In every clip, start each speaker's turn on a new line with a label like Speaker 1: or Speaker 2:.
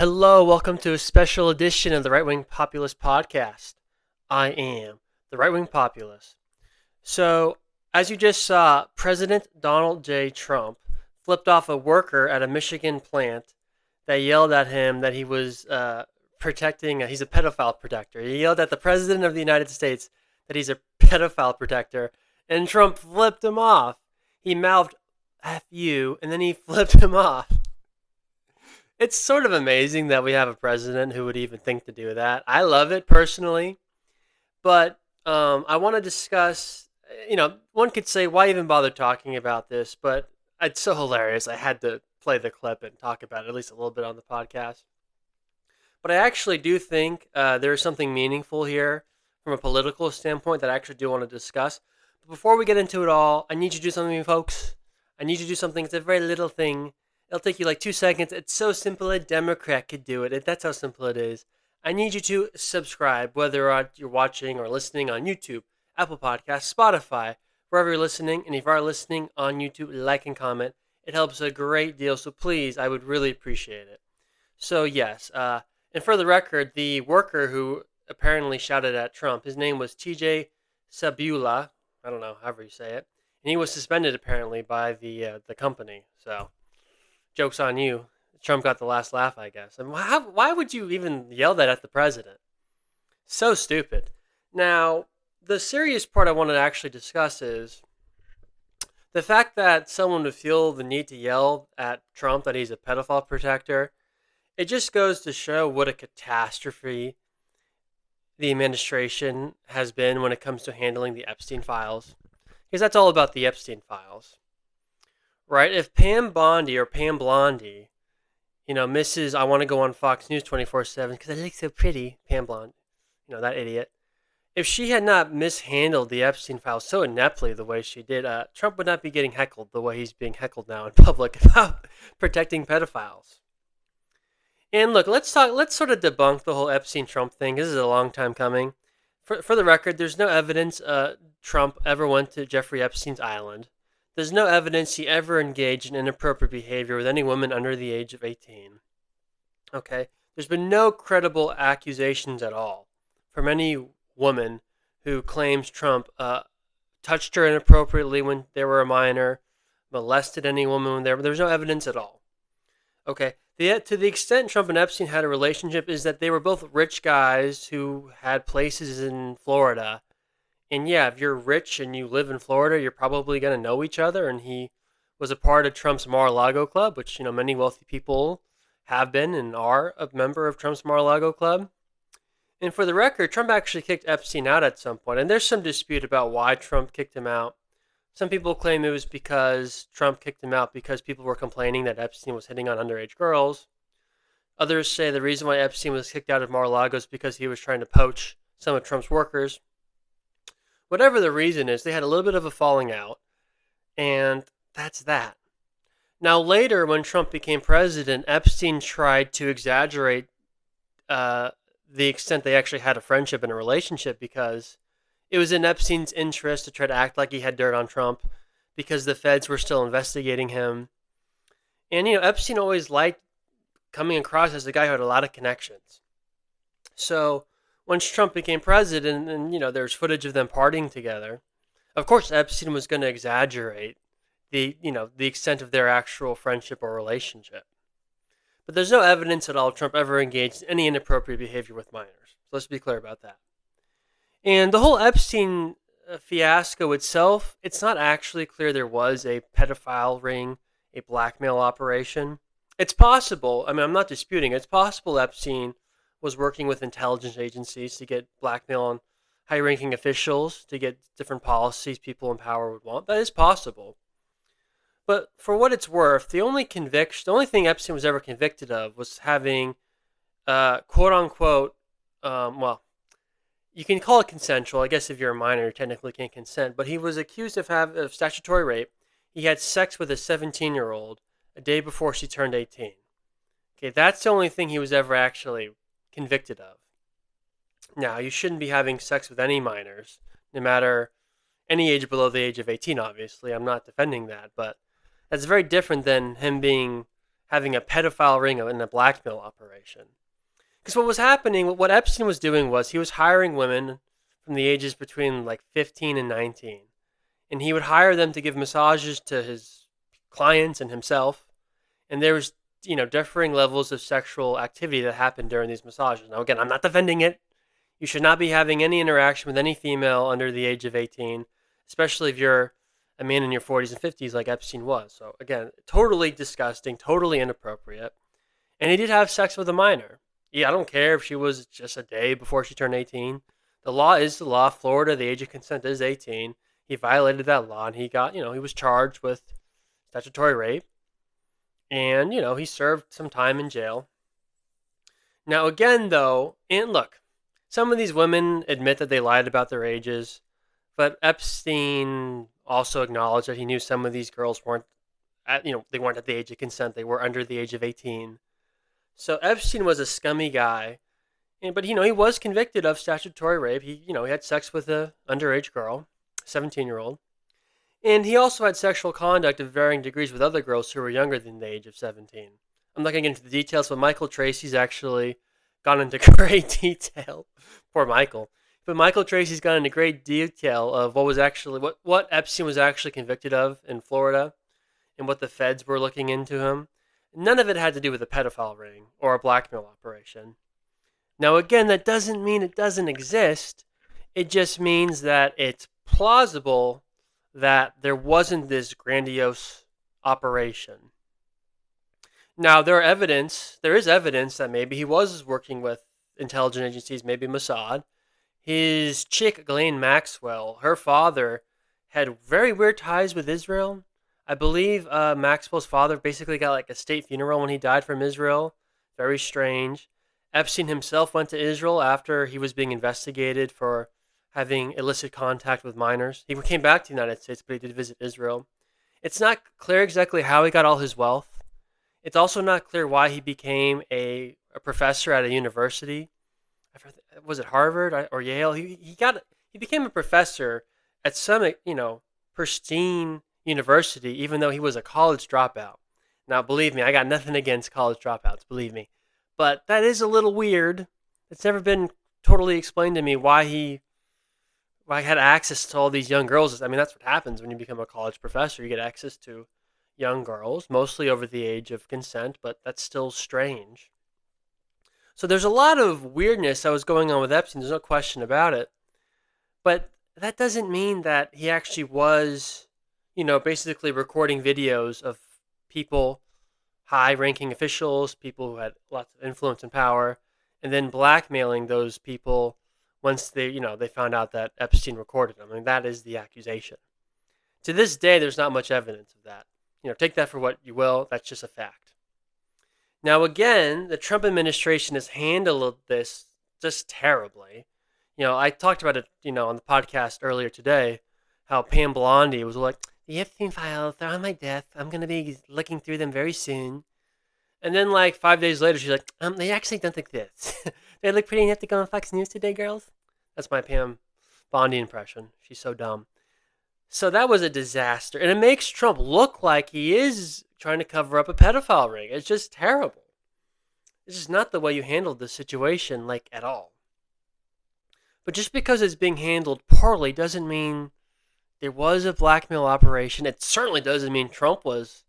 Speaker 1: Hello, welcome to a special edition of the Right Wing Populist Podcast. I am the Right Wing Populist. So, as you just saw, President Donald J. Trump flipped off a worker at a Michigan plant that yelled at him that he was he's a pedophile protector. He yelled at the President of the United States that he's a pedophile protector, and Trump flipped him off. He mouthed, F you, and then he flipped him off. It's sort of amazing that we have a president who would even think to do that. I love it personally, but I want to discuss. One could say, why even bother talking about this? But it's so hilarious. I had to play the clip and talk about it at least a little bit on the podcast. But I actually do think there is something meaningful here from a political standpoint that I actually do want to discuss. But before we get into it all, I need you to do something, folks. I need you to do something. It's a very little thing. It'll take you like 2 seconds. It's so simple a Democrat could do it. That's how simple it is. I need you to subscribe, whether you're watching or listening on YouTube, Apple Podcasts, Spotify, wherever you're listening. And if you are listening on YouTube, like and comment. It helps a great deal. So please, I would really appreciate it. So yes, and for the record, the worker who apparently shouted at Trump, his name was TJ Sabula. I don't know, however you say it. And he was suspended apparently by the company. So joke's on you. Trump got the last laugh, I guess. And why would you even yell that at the president? So stupid. Now, the serious part I want to actually discuss is the fact that someone would feel the need to yell at Trump that he's a pedophile protector. It just goes to show what a catastrophe the administration has been when it comes to handling the Epstein files. Because that's all about the Epstein files. Right? If Pam Bondi or Pam Blondie, Mrs. I want to go on Fox News 24/7 because I look so pretty, Pam Blonde, that idiot. If she had not mishandled the Epstein files so ineptly the way she did, Trump would not be getting heckled the way he's being heckled now in public about protecting pedophiles. And look, let's sort of debunk the whole Epstein-Trump thing. This is a long time coming. For the record, there's no evidence Trump ever went to Jeffrey Epstein's island. There's no evidence he ever engaged in inappropriate behavior with any woman under the age of 18. Okay? There's been no credible accusations at all from any woman who claims Trump touched her inappropriately when they were a minor, molested any woman when they were. There's no evidence at all. Okay? To the extent Trump and Epstein had a relationship is that they were both rich guys who had places in Florida. And yeah, if you're rich and you live in Florida, you're probably going to know each other. And he was a part of Trump's Mar-a-Lago club, which, many wealthy people have been and are a member of Trump's Mar-a-Lago club. And for the record, Trump actually kicked Epstein out at some point. And there's some dispute about why Trump kicked him out. Some people claim it was because Trump kicked him out because people were complaining that Epstein was hitting on underage girls. Others say the reason why Epstein was kicked out of Mar-a-Lago is because he was trying to poach some of Trump's workers. Whatever the reason is, they had a little bit of a falling out, and that's that. Now, later, when Trump became president, Epstein tried to exaggerate the extent they actually had a friendship and a relationship because it was in Epstein's interest to try to act like he had dirt on Trump because the feds were still investigating him. And, Epstein always liked coming across as a guy who had a lot of connections. So once Trump became president and, there's footage of them partying together, of course Epstein was going to exaggerate the extent of their actual friendship or relationship. But there's no evidence at all Trump ever engaged in any inappropriate behavior with minors. So let's be clear about that. And the whole Epstein fiasco itself, it's not actually clear there was a pedophile ring, a blackmail operation. It's possible, I'm not disputing, it's possible Epstein was working with intelligence agencies to get blackmail on high-ranking officials, to get different policies people in power would want. That is possible. But for what it's worth, the only thing Epstein was ever convicted of was having, quote-unquote, you can call it consensual. I guess if you're a minor, you technically can't consent. But he was accused of statutory rape. He had sex with a 17-year-old a day before she turned 18. Okay, that's the only thing he was ever actually convicted of. Now, you shouldn't be having sex with any minors, no matter any age below the age of 18, obviously. I'm not defending that, but that's very different than him having a pedophile ring in a blackmail operation. Because what was happening, what Epstein was doing was he was hiring women from the ages between like 15 and 19. And he would hire them to give massages to his clients and himself. And there was, differing levels of sexual activity that happened during these massages. Now, again, I'm not defending it. You should not be having any interaction with any female under the age of 18, especially if you're a man in your 40s and 50s like Epstein was. So, again, totally disgusting, totally inappropriate. And he did have sex with a minor. Yeah, I don't care if she was just a day before she turned 18. The law is the law. Florida, the age of consent is 18. He violated that law, and he got, he was charged with statutory rape. And, he served some time in jail. Now, again, though, and look, some of these women admit that they lied about their ages, but Epstein also acknowledged that he knew some of these girls weren't they weren't at the age of consent. They were under the age of 18. So Epstein was a scummy guy, but he was convicted of statutory rape. He had sex with a underage girl, 17-year-old. And he also had sexual conduct of varying degrees with other girls who were younger than the age of 17. I'm not going to get into the details, but Michael Tracy's actually gone into great detail. Poor Michael. But Michael Tracy's gone into great detail of what Epstein was actually convicted of in Florida and what the feds were looking into him. None of it had to do with a pedophile ring or a blackmail operation. Now, again, that doesn't mean it doesn't exist. It just means that it's plausible that there wasn't this grandiose operation. Now, there is evidence that maybe he was working with intelligence agencies, maybe Mossad. His chick, Ghislaine Maxwell, her father had very weird ties with Israel. I believe Maxwell's father basically got like a state funeral when he died from Israel. Very strange. Epstein himself went to Israel after he was being investigated for having illicit contact with minors. He came back to the United States, but he did visit Israel. It's not clear exactly how he got all his wealth. It's also not clear why he became a professor at a university. Was it Harvard or Yale? He became a professor at some pristine university, even though he was a college dropout. Now, believe me, I got nothing against college dropouts, believe me. But that is a little weird. It's never been totally explained to me why he had access to all these young girls. I mean, that's what happens when you become a college professor. You get access to young girls, mostly over the age of consent, but that's still strange. So there's a lot of weirdness that was going on with Epstein. There's no question about it. But that doesn't mean that he actually was, basically recording videos of people, high-ranking officials, people who had lots of influence and power, and then blackmailing those people once they found out that Epstein recorded them. I mean, that is the accusation. To this day, there's not much evidence of that. Take that for what you will. That's just a fact. Now, again, the Trump administration has handled this just terribly. I talked about it, on the podcast earlier today, how Pam Blondie was like, the Epstein files, they're on my desk. I'm going to be looking through them very soon. And then, 5 days later, she's like, they actually don't think this. They look pretty enough to go on Fox News today, girls. That's my Pam Blondie impression. She's so dumb. So that was a disaster. And it makes Trump look like he is trying to cover up a pedophile ring. It's just terrible. This is not the way you handled this situation, at all. But just because it's being handled poorly doesn't mean there was a blackmail operation. It certainly doesn't mean Trump was,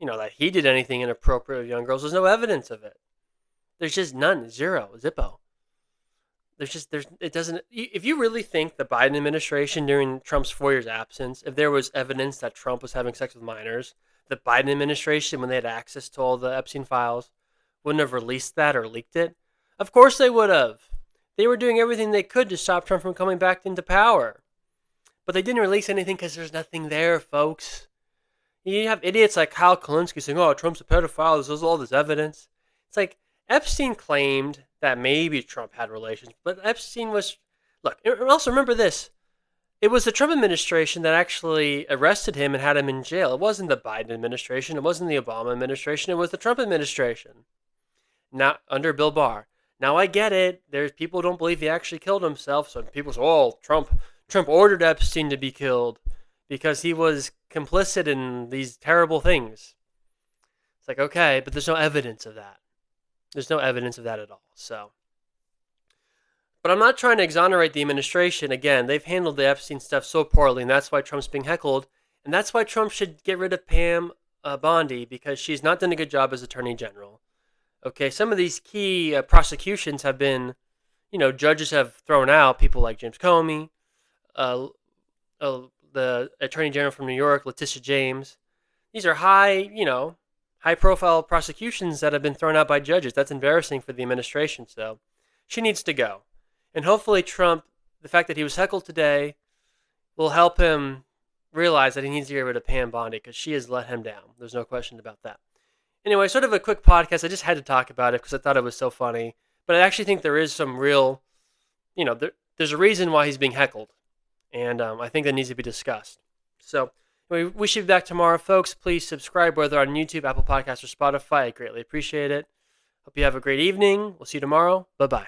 Speaker 1: that he did anything inappropriate with young girls. There's no evidence of it. There's just none. Zero. Zippo. If you really think the Biden administration during Trump's 4 years absence, if there was evidence that Trump was having sex with minors, the Biden administration, when they had access to all the Epstein files, wouldn't have released that or leaked it? Of course they would have. They were doing everything they could to stop Trump from coming back into power. But they didn't release anything because there's nothing there, folks. You have idiots like Kyle Kulinski saying, Trump's a pedophile, there's all this evidence. It's like, Epstein claimed that maybe Trump had relations, but Epstein was... Look, and also remember this. It was the Trump administration that actually arrested him and had him in jail. It wasn't the Biden administration. It wasn't the Obama administration. It was the Trump administration. Not under Bill Barr. Now, I get it. There's people who don't believe he actually killed himself, so people say, Trump ordered Epstein to be killed because he was complicit in these terrible things. It's like, okay, but there's no evidence of that. There's no evidence of that at all. So, but I'm not trying to exonerate the administration. Again, they've handled the Epstein stuff so poorly, and that's why Trump's being heckled. And that's why Trump should get rid of Pam Bondi, because she's not done a good job as Attorney General. Okay, some of these key prosecutions have been, judges have thrown out people like James Comey, uh, the Attorney General from New York, Letitia James. These are high profile prosecutions that have been thrown out by judges. That's embarrassing for the administration. So she needs to go. And hopefully Trump, the fact that he was heckled today, will help him realize that he needs to get rid of Pam Bondi, because she has let him down. There's no question about that. Anyway, sort of a quick podcast. I just had to talk about it because I thought it was so funny. But I actually think there is some real, there's a reason why he's being heckled. And I think that needs to be discussed. So we should be back tomorrow, folks. Please subscribe, whether on YouTube, Apple Podcasts, or Spotify. I greatly appreciate it. Hope you have a great evening. We'll see you tomorrow. Bye-bye.